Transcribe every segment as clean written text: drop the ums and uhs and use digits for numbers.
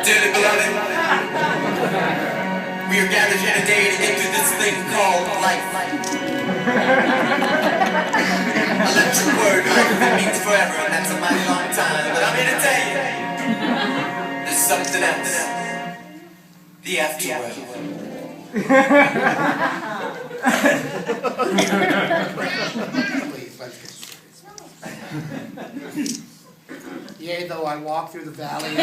Dearly beloved, we are gathered here today to enter this thing called life. Electric word, life means forever, and that's a mighty long time. But I'm here to tell you, there's something else. The afterworld. Please, let's get serious. Yea, though I walk through the valley of the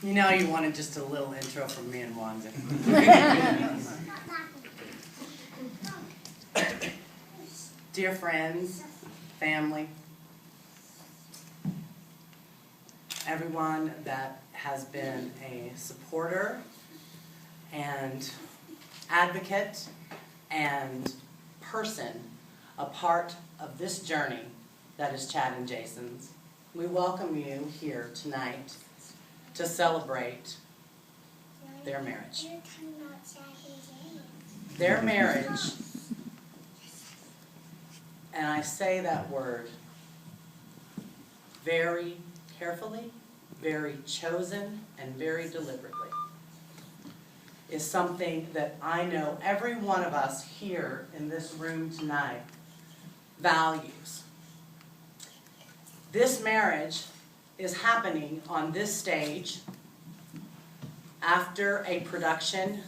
You know you wanted just a little intro from me and Wanzie. Dear friends, family, everyone that has been a supporter and advocate and person, a part of this journey that is Chad and Jason's, we welcome you here tonight to celebrate their marriage. Their marriage, and I say that word very carefully, very chosen, and very deliberately, is something that I know every one of us here in this room tonight values. This marriage is happening on this stage after a production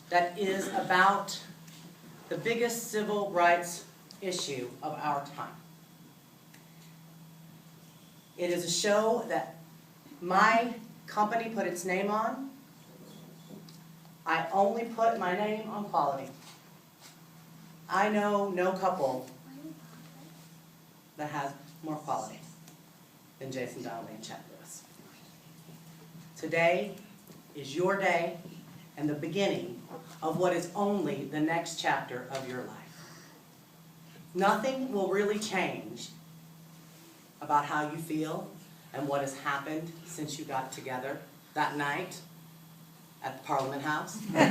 that is about the biggest civil rights issue of our time. It is a show that my company put its name on. I only put my name on quality. I know no couple that has more quality than Jason Donnelly and Chad Lewis. Today is your day and the beginning of what is only the next chapter of your life. Nothing will really change about how you feel and what has happened since you got together that night at the Parliament House, at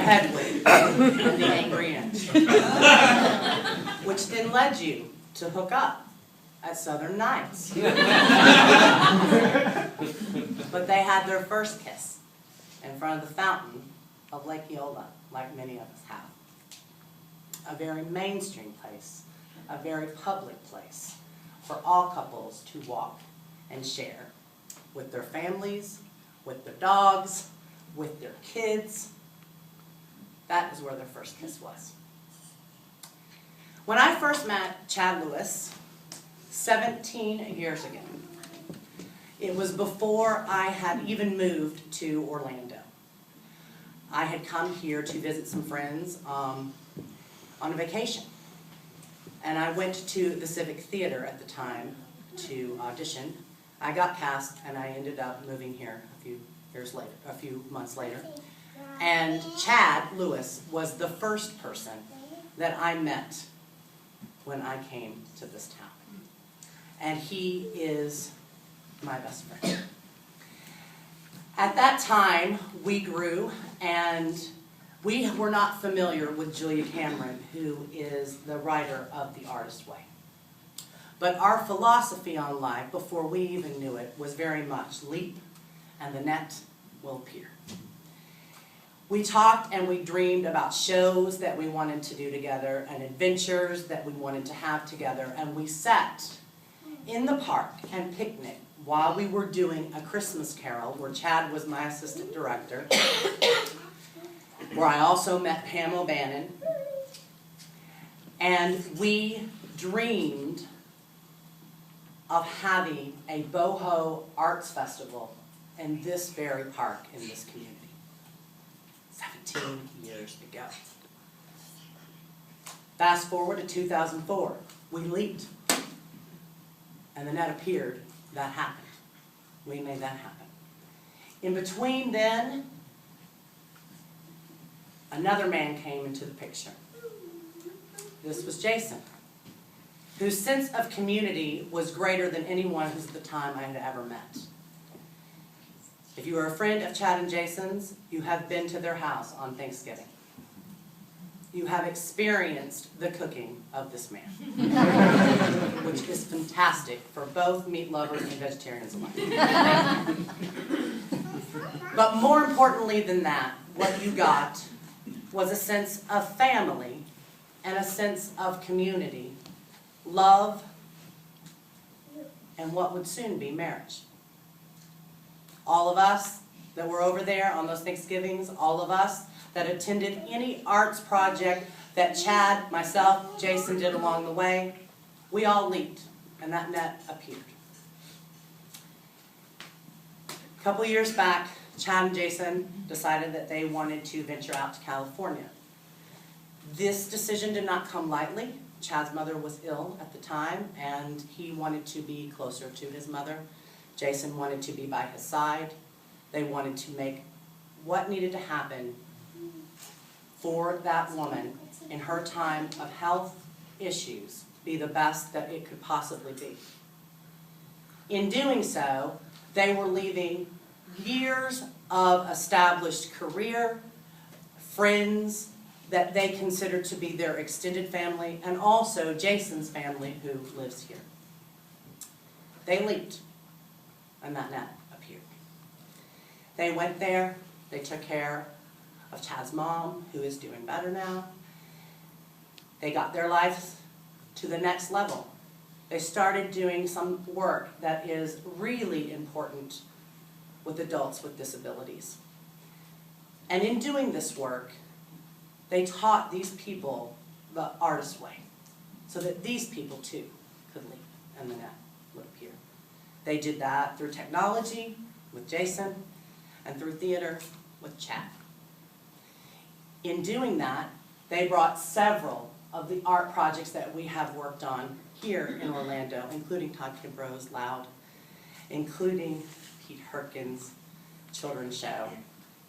Hedwig, and the Angry Inch, which then led you to hook up at Southern Nights. But they had their first kiss in front of the fountain of Lake Eola, like many of us have. A very mainstream place, a very public place for all couples to walk and share with their families, with their dogs, with their kids. That is where their first kiss was. When I first met Chad Lewis 17 years ago, it was before I had even moved to Orlando. I had come here to visit some friends on a vacation. And I went to the Civic Theater at the time to audition. I got cast and I ended up moving here a few months later. And Chad Lewis was the first person that I met when I came to this town. And he is my best friend. At that time, we grew, and we were not familiar with Julia Cameron, who is the writer of The Artist's Way. But our philosophy on life, before we even knew it, was very much leap, and the net will appear. We talked and we dreamed about shows that we wanted to do together and adventures that we wanted to have together, and we sat in the park and picnicked while we were doing A Christmas Carol, where Chad was my assistant director, where I also met Pam O'Bannon, and we dreamed of having a boho arts festival in this very park in this community 17 years ago. Fast forward to 2004, we leaped, and the net appeared. That happened. We made that happen. In between then, another man came into the picture. This was Jason. whose sense of community was greater than anyone who's at the time I had ever met. If you are a friend of Chad and Jason's, you have been to their house on Thanksgiving. You have experienced the cooking of this man, which is fantastic for both meat lovers and vegetarians alike. But more importantly than that, what you got was a sense of family and a sense of community, love, and what would soon be marriage. All of us that were over there on those Thanksgivings, all of us that attended any arts project that Chad, myself, Jason did along the way, we all leaped, and that net appeared. A couple years back, Chad and Jason decided that they wanted to venture out to California. This decision did not come lightly. Chad's mother was ill at the time, and he wanted to be closer to his mother. Jason wanted to be by his side. They wanted to make what needed to happen for that woman in her time of health issues be the best that it could possibly be. In doing so, they were leaving years of established career, friends that they considered to be their extended family, and also Jason's family who lives here. They leaped, and that net appeared. They went there, they took care of Chad's mom, who is doing better now. They got their lives to the next level. They started doing some work that is really important with adults with disabilities. And in doing this work, they taught these people the artist way, so that these people too could leap and the net would appear. They did that through technology with Jason and through theater with Chad. In doing that, they brought several of the art projects that we have worked on here in Orlando, including Todd Kimbrough's Loud, including Pete Herkin's children's show,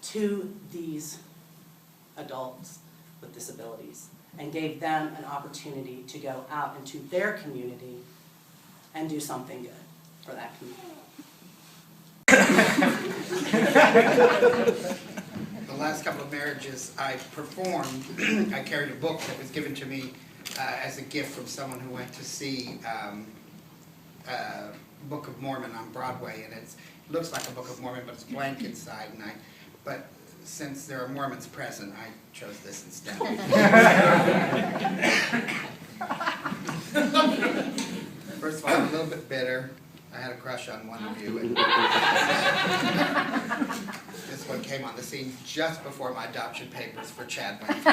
to these adults with disabilities, and gave them an opportunity to go out into their community and do something good for that community. The last couple of marriages I performed, I carried a book that was given to me as a gift from someone who went to see Book of Mormon on Broadway, and it looks like a Book of Mormon, but it's blank inside. But since there are Mormons present, I chose this instead. First of all, I'm a little bit bitter. I had a crush on one of you. And this one came on the scene just before my adoption papers for Chad went through.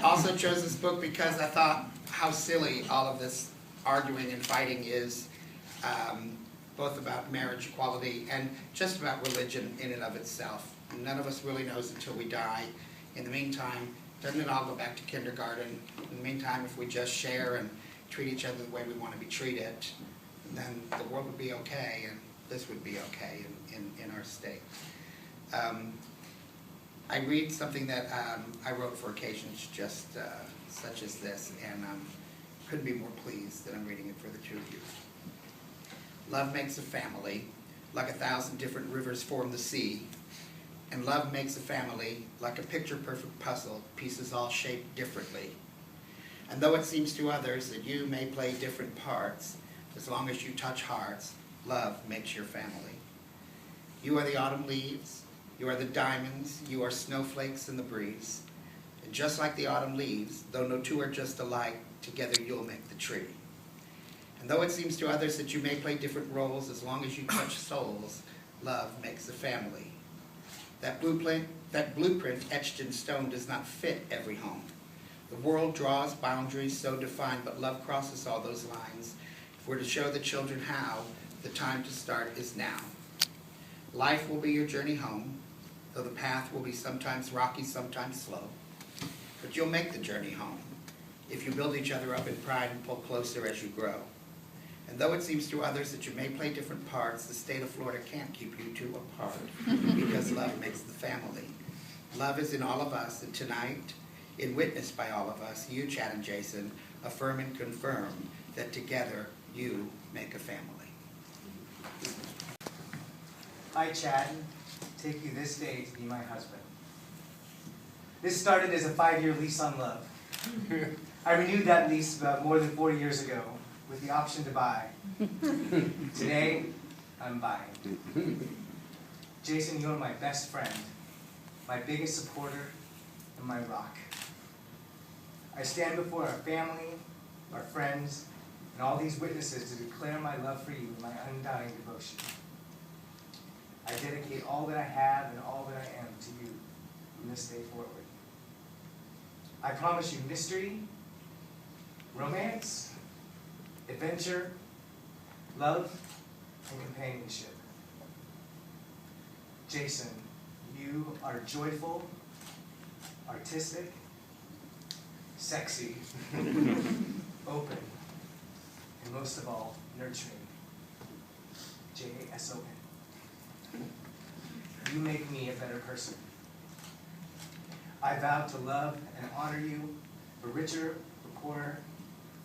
Also chose this book because I thought how silly all of this arguing and fighting is, both about marriage equality and just about religion in and of itself. None of us really knows until we die. In the meantime, doesn't it all go back to kindergarten? In the meantime, if we just share and treat each other the way we want to be treated, then the world would be okay, and this would be okay in our state. I read something that I wrote for occasions just such as this, and couldn't be more pleased that I'm reading it for the two of you. Love makes a family, like 1,000 different rivers form the sea. And love makes a family, like a picture-perfect puzzle, pieces all shaped differently. And though it seems to others that you may play different parts, as long as you touch hearts, love makes your family. You are the autumn leaves, you are the diamonds, you are snowflakes in the breeze. And just like the autumn leaves, though no two are just alike, together you'll make the tree. And though it seems to others that you may play different roles, as long as you touch souls, love makes a family. That blueprint etched in stone does not fit every home. The world draws boundaries so defined, but love crosses all those lines. If we're to show the children how, the time to start is now. Life will be your journey home, though the path will be sometimes rocky, sometimes slow. But you'll make the journey home if you build each other up in pride and pull closer as you grow. And though it seems to others that you may play different parts, the state of Florida can't keep you two apart because love makes the family. Love is in all of us, and tonight, in witnessed by all of us, you, Chad and Jason, affirm and confirm that together you make a family. I, Chad, take you this day to be my husband. This started as a 5-year lease on love. I renewed that lease about more than 40 years ago with the option to buy. Today, I'm buying. Jason, you are my best friend, my biggest supporter, and my rock. I stand before our family, our friends, and all these witnesses to declare my love for you and my undying devotion. I dedicate all that I have and all that I am to you from this day forward. I promise you mystery, romance, adventure, love, and companionship. Jason, you are joyful, artistic, sexy, open, and most of all, nurturing. Jason. You make me a better person. I vow to love and honor you for richer, for poorer,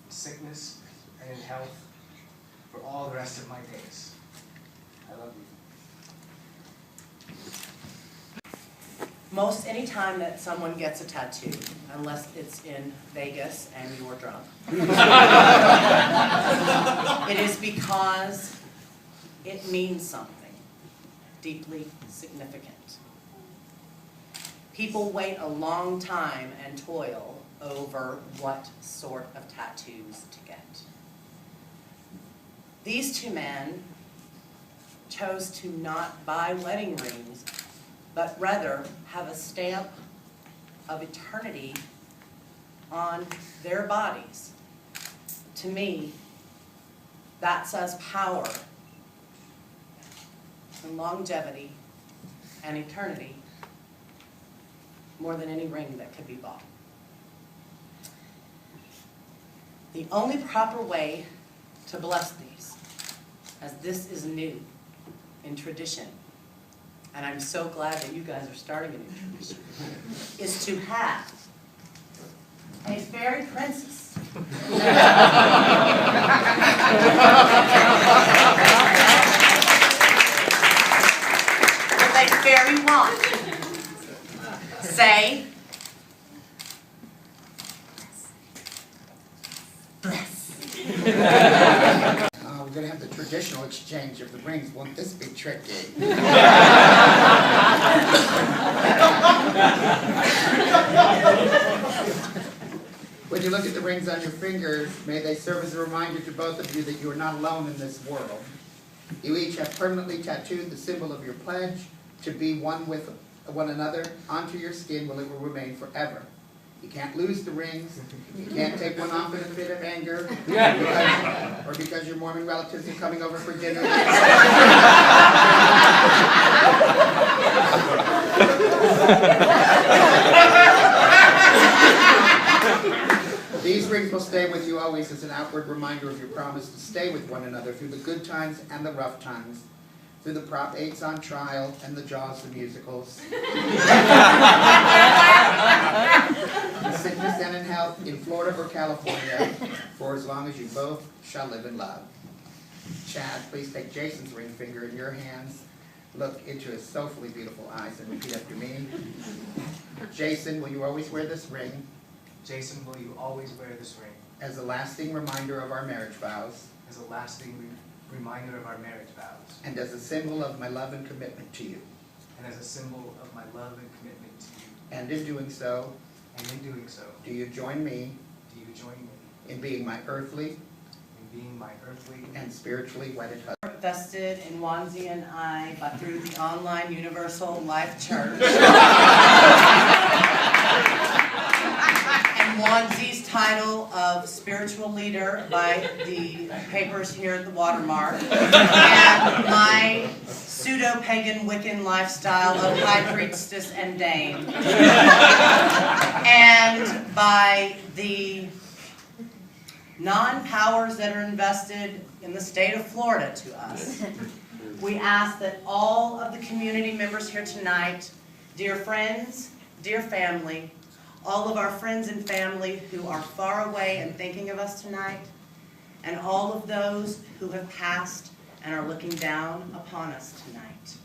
in sickness, and in health, for all the rest of my days. I love you. Most any time that someone gets a tattoo, unless it's in Vegas and you're drunk, it is because it means something deeply significant. People wait a long time and toil over what sort of tattoos to get. These two men chose to not buy wedding rings, but rather have a stamp of eternity on their bodies. To me, that says power and longevity and eternity more than any ring that could be bought. The only proper way to bless these, as this is new in tradition, and I'm so glad that you guys are starting a new tradition, is to have a fairy princess. With a fairy wand. Say, bless. We're going to have the traditional exchange of the rings. Won't this be tricky? When you look at the rings on your fingers, may they serve as a reminder to both of you that you are not alone in this world. You each have permanently tattooed the symbol of your pledge to be one with one another onto your skin, where it will remain forever. You can't lose the rings. You can't take one off in a fit of anger, or because your Mormon relatives are coming over for dinner. These rings will stay with you always as an outward reminder of your promise to stay with one another through the good times and the rough times, through the Prop 8s on trial and the Jaws the musicals. In sickness and in health, in Florida or California, for as long as you both shall live in love. Chad, please take Jason's ring finger in your hands, look into his soulfully beautiful eyes, and repeat after me. Jason, will you always wear this ring? Jason, will you always wear this ring? As a lasting reminder of our marriage vows. As a lasting reminder of our marriage vows. And as a symbol of my love and commitment to you. And as a symbol of my love and commitment to you. And in doing so. And in doing so. Do you join me. Do you join me. In being my earthly. In being my earthly. And spiritually wedded husband. Vested in Wanzie and I, but through the online Universal Life Church. And Wanzie's title of spiritual leader by the papers here at the Watermark. And my pseudo-pagan Wiccan lifestyle of high priestess and dame. And by the non-powers that are invested in the state of Florida to us. We ask that all of the community members here tonight, dear friends, dear family, all of our friends and family who are far away and thinking of us tonight, and all of those who have passed and are looking down upon us tonight.